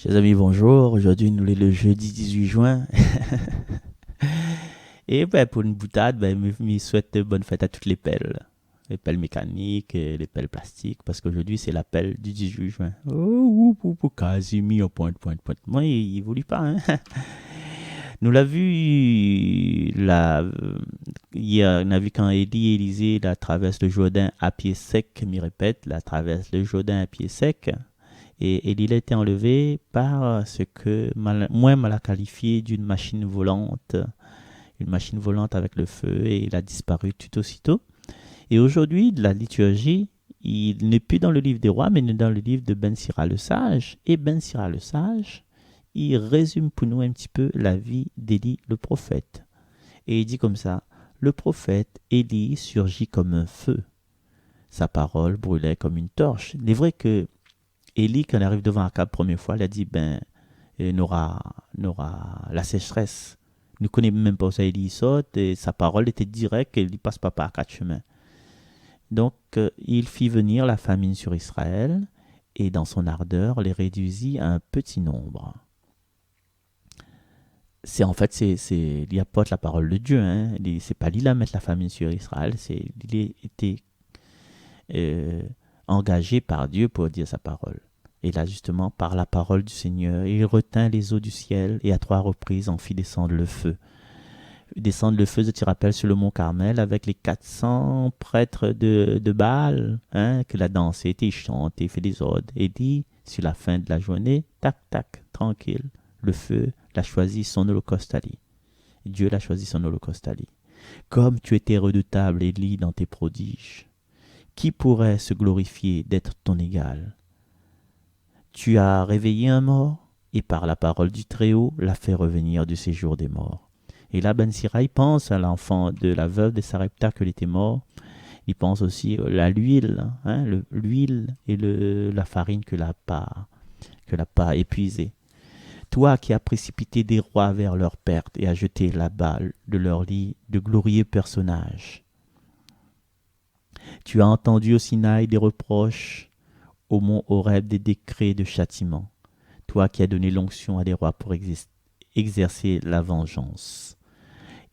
Chers amis, bonjour. Aujourd'hui, nous sommes le jeudi 18 juin. Et ben, pour une boutade, je souhaite bonne fête à toutes les pelles. Les pelles mécaniques, et les pelles plastiques, parce qu'aujourd'hui, c'est la pelle du 18 juin. Oh, Casimir, point. Moi, il voulait pas, hein. Nous l'a vu hier, on a vu quand Élie et Élisée la traverse le Jourdain à pied sec, m'y répète, la traverse le Jourdain à pied sec. Et il a été enlevé par ce que moi mal a qualifié une machine volante avec le feu, et il a disparu tout aussitôt. Et aujourd'hui, de la liturgie, il n'est plus dans le livre des rois, mais il est dans le livre de Ben Sira le sage. Et Ben Sira le sage, il résume pour nous un petit peu la vie d'Élie le prophète. Et il dit comme ça: le prophète Élie surgit comme un feu. Sa parole brûlait comme une torche. Il est vrai que Élie, quand il arrive devant Akab la première fois, il a dit, n'aura la sécheresse. Il ne connaît même pas où ça Élie saute, et sa parole était directe, et il ne passe pas par quatre chemins. Donc, il fit venir la famine sur Israël, et dans son ardeur, les réduisit à un petit nombre. Il apporte la parole de Dieu. Hein. C'est pas lui à mettre la famine sur Israël, il a été euh, engagé par Dieu pour dire sa parole. Et là, justement, par la parole du Seigneur, il retint les eaux du ciel et à 3 reprises en fit descendre le feu. Descendre le feu, je te rappelle, sur le mont Carmel avec les 400 prêtres de Baal, hein, que la danse était chante et fait des ordres. Et dit, sur la fin de la journée, tac, tac, tranquille, le feu l'a choisi son holocauste à lui. Dieu l'a choisi son holocauste à lui. Comme tu étais redoutable, Élie, dans tes prodiges, qui pourrait se glorifier d'être ton égal? Tu as réveillé un mort, et par la parole du Très-Haut l'a fait revenir du séjour des morts. Et là, Ben Sira, il pense à l'enfant de la veuve de Sarepta qui était mort. Il pense aussi à l'huile, hein, l'huile et la farine que l'a pas épuisée. Toi qui as précipité des rois vers leur perte et as jeté là-bas de leur lit de glorieux personnages. Tu as entendu au Sinaï des reproches, au mont Horeb des décrets de châtiment. Toi qui as donné l'onction à des rois pour exercer la vengeance,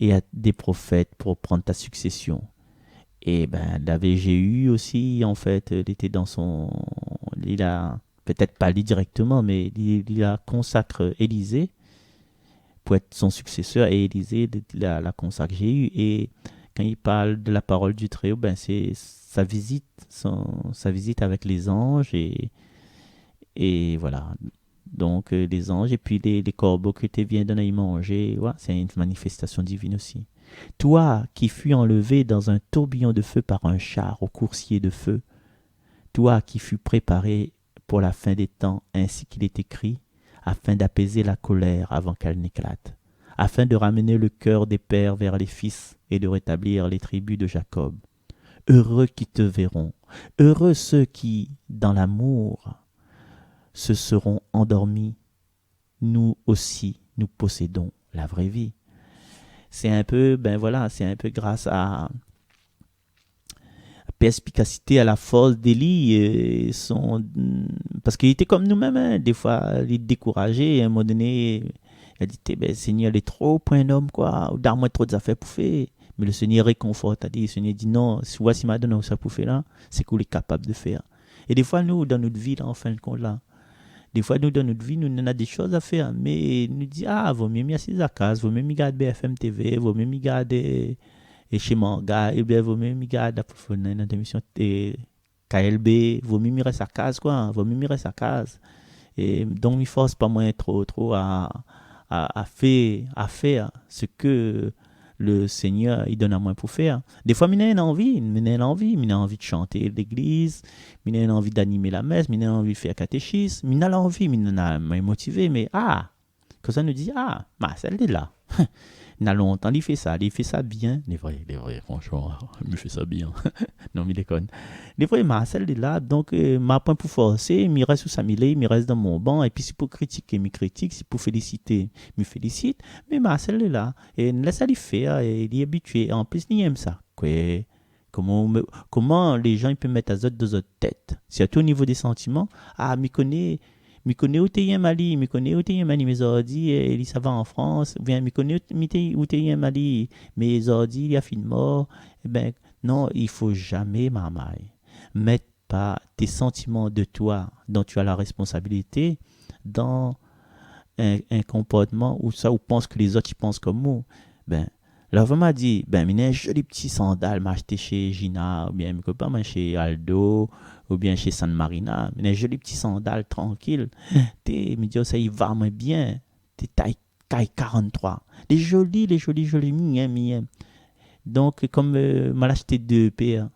et à des prophètes pour prendre ta succession. Et ben, David Jéhu aussi, en fait, il était dans son... Il a, peut-être pas lui directement, mais il a consacre Élisée pour être son successeur, et Élisée la consacre Jéhu. Et quand il parle de la parole du Très-Haut, ben, c'est sa visite avec les anges, et voilà. Donc, les anges et puis les corbeaux que tu viens d'en y manger, ouais, c'est une manifestation divine aussi. Toi qui fus enlevé dans un tourbillon de feu par un char au coursier de feu, toi qui fus préparé pour la fin des temps ainsi qu'il est écrit, afin d'apaiser la colère avant qu'elle n'éclate, afin de ramener le cœur des pères vers les fils et de rétablir les tribus de Jacob. Heureux qui te verront, heureux ceux qui, dans l'amour, se seront endormis. Nous aussi, nous possédons la vraie vie. C'est un peu, ben voilà, c'est un peu grâce à la perspicacité, à la force d'Élie, parce qu'il était comme nous-mêmes, hein. Des fois, il est découragé, à un moment donné, il a dit, ben, Seigneur, il est trop pour un homme, quoi, ou dar moi trop d'affaires pour faire. Mais le Seigneur réconforte, a dit, le Seigneur dit, non, si voici ma donne ça pour faire là, c'est qu'on est capable de faire. Et des fois, nous, dans notre vie, là, en fin de compte, là, des fois, nous, dans notre vie, nous, on a des choses à faire, mais nous dit, ah, vaut mieux m'y assis à casa, vaut mieux m'y garder BFM TV, vaut mieux m'y garder chez Manga, et bien, vaut mieux m'y garder pour une émission KLB, vaut mieux m'y rester à casa, quoi, vaut mieux m'y rester à casa. Et donc, il force pas moins trop à faire ce que le Seigneur il donne à moi pour faire. Des fois, il a envie, il a envie de chanter l'église, il a envie d'animer la messe, il a envie de faire catéchisme, il a envie, il a motivé, mais que ça nous dit, celle est là. Il a longtemps, il fait ça bien. Les vrais, franchement, il fait ça bien. Non, mais il déconne. Les vrais, celle est là, donc, ma point pour forcer, il reste sous sa millet, il reste dans mon banc, et puis si pour critiquer, il critique, si pour féliciter, il félicite, mais celle est là, et laisse aller faire, et il est habitué, en plus, il aime ça. Quoi. Comment les gens ils peuvent mettre à zot de zot tête, surtout au niveau des sentiments, mais connaît Je connais où t'es Mali, je connais où t'es Mali, mes ordi, ça va en France, ou bien je connais où t'es Mali, mes ordi, il y a fin de mort. Eh ben, non, il faut jamais, mamaille, mettre pas tes sentiments de toi, dont tu as la responsabilité, dans un comportement où ça, ou pense que les autres, ils pensent comme moi. Ben, l'enfant m'a dit, ben, il y a un joli petit sandal m'a acheté chez Gina, ou bien, je ne pas, chez Aldo, ou bien chez San Marina. Il y a un joli petit sandal tranquille. Me dit, ça, il va moins bien. T'es taille 43. Les jolis, miens. Donc, comme m'a acheté deux paires.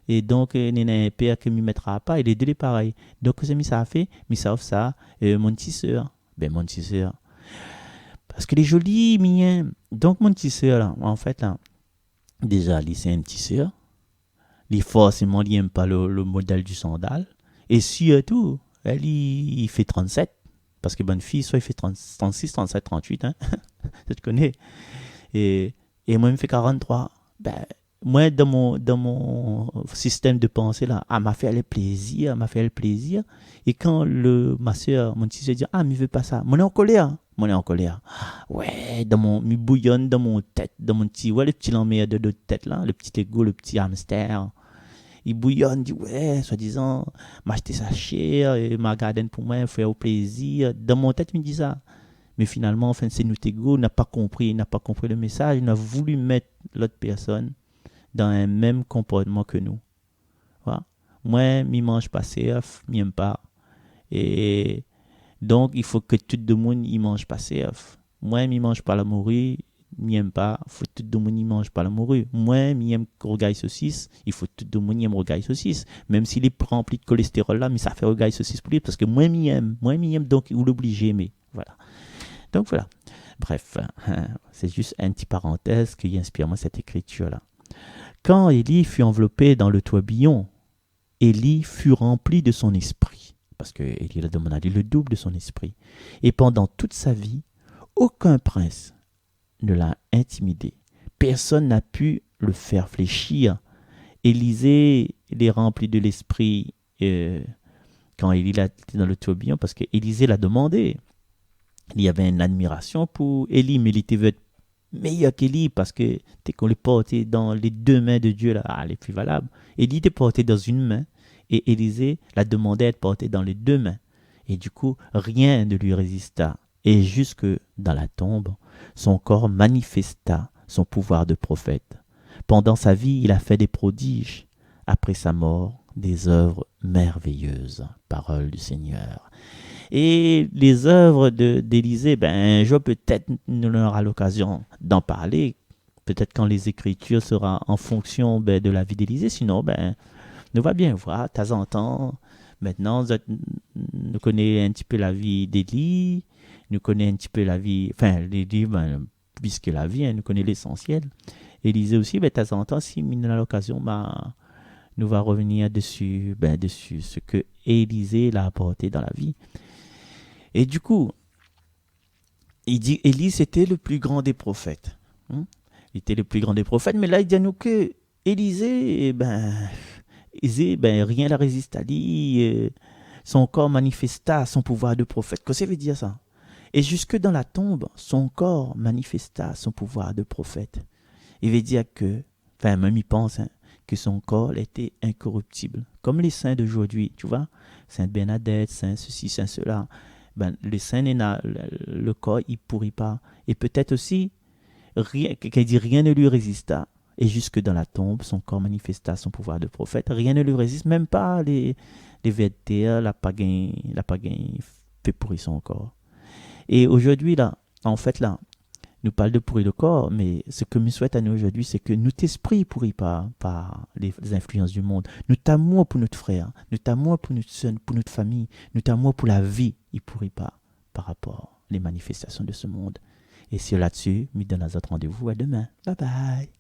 Et donc, il y a un père qui ne me mettra pas, et les deux les pareils. Donc, c'est mis ça à fait, mais ça offre ça, mon tisseur. Ben, mon tisseur. Parce que les jolis, miens. Donc, mon tisseur, là, en fait, là, déjà, lui, c'est un tisseur. Lui, forcément, il n'aime pas le modèle du sandal. Et surtout, elle, il fait 37. Parce que bonne fille, soit il fait 36, 37, 38, hein. Tu connais. Et moi, il me fait 43. Ben, moi, dans mon système de pensée, là, m'a fait le plaisir. Et quand ma soeur, mon petit se dit, mais il veut pas ça. Moi, on est en colère. Ouais, mi bouillonne dans mon tête, dans mon petit, ouais, le petit lameur de tête, là, le petit ego, le petit hamster. Il bouillonne, dit, ouais, soi-disant, m'acheter ça cher, et ma garden pour moi, faire au plaisir. Dans mon tête, il me dit ça. Mais finalement, enfin, c'est notre ego, n'a pas compris le message, il a voulu mettre l'autre personne dans un même comportement que nous. Voilà. Moi, je ne mange pas CF, je n'aime pas. Et donc, il faut que tout le monde ne mange pas CF. Moi, je ne mange pas la morue, je n'aime pas. Il faut que tout le monde ne mange pas la morue. Moi, j'aime rogaille saucisse, il faut que tout le monde aime rogaille saucisse. Même s'il est rempli de cholestérol là, mais ça fait rogaille saucisse pour lui, parce que moi, j'aime, donc il l'oblige à aimer. Voilà. Donc, voilà. Bref, c'est juste une petite parenthèse qui inspire moi cette écriture-là. Quand Élie fut enveloppé dans le tourbillon, Élie fut rempli de son esprit. Parce que Élie a demandé le double de son esprit. Et pendant toute sa vie, aucun prince ne l'a intimidé. Personne n'a pu le faire fléchir. Élisée est rempli de l'esprit quand Élie était dans le tourbillon, parce qu'Élisée l'a demandé. Il y avait une admiration pour Élie, mais il était meilleur qu'Élie parce que t'es qu'on le portait dans les deux mains de Dieu, là, les plus valables. Élie était porté dans une main et Élisée l'a demandé d'être porté dans les deux mains. Et du coup, rien ne lui résista. Et jusque dans la tombe, son corps manifesta son pouvoir de prophète. Pendant sa vie, il a fait des prodiges. Après sa mort, des œuvres merveilleuses. Parole du Seigneur. Et les œuvres d'Élisée, un jour peut-être nous aura l'occasion d'en parler, peut-être quand les Écritures seront en fonction de la vie d'Élisée, sinon nous va bien voir, de temps en temps. Maintenant, nous connaissons un petit peu la vie d'Élie, nous connaissons un petit peu la vie, l'Élie, puisque la vie, nous connaissons l'essentiel. Élisée aussi, de temps en temps, si nous avons l'occasion, nous va revenir dessus ce que Élisée l'a apporté dans la vie. Et du coup, il dit, Élie, c'était le plus grand des prophètes. Il était le plus grand des prophètes, mais là, il dit à nous que Élisée, rien ne résiste à lui. Son corps manifesta son pouvoir de prophète. Qu'est-ce que ça veut dire ça? Et jusque dans la tombe, son corps manifesta son pouvoir de prophète. Il veut dire que, même il pense, que son corps était incorruptible. Comme les saints d'aujourd'hui, tu vois, Sainte Bernadette, Saint ceci, Saint cela. Le saint, le corps, il ne pourrit pas. Et peut-être aussi, rien ne lui résista. Et jusque dans la tombe, son corps manifesta son pouvoir de prophète. Rien ne lui résiste, même pas les vertères, la pagain fait pourrir son corps. Et aujourd'hui, là, en fait, là, nous parlons de pourrir le corps, mais ce que me souhaite à nous aujourd'hui, c'est que notre esprit ne pourrit pas par les influences du monde. Notre amour pour notre frère, notre amour pour notre soeur, pour notre famille, notre amour pour la vie, il ne pourrit pas par rapport aux manifestations de ce monde. Et c'est là-dessus, je donne à votre rendez-vous à demain. Bye bye.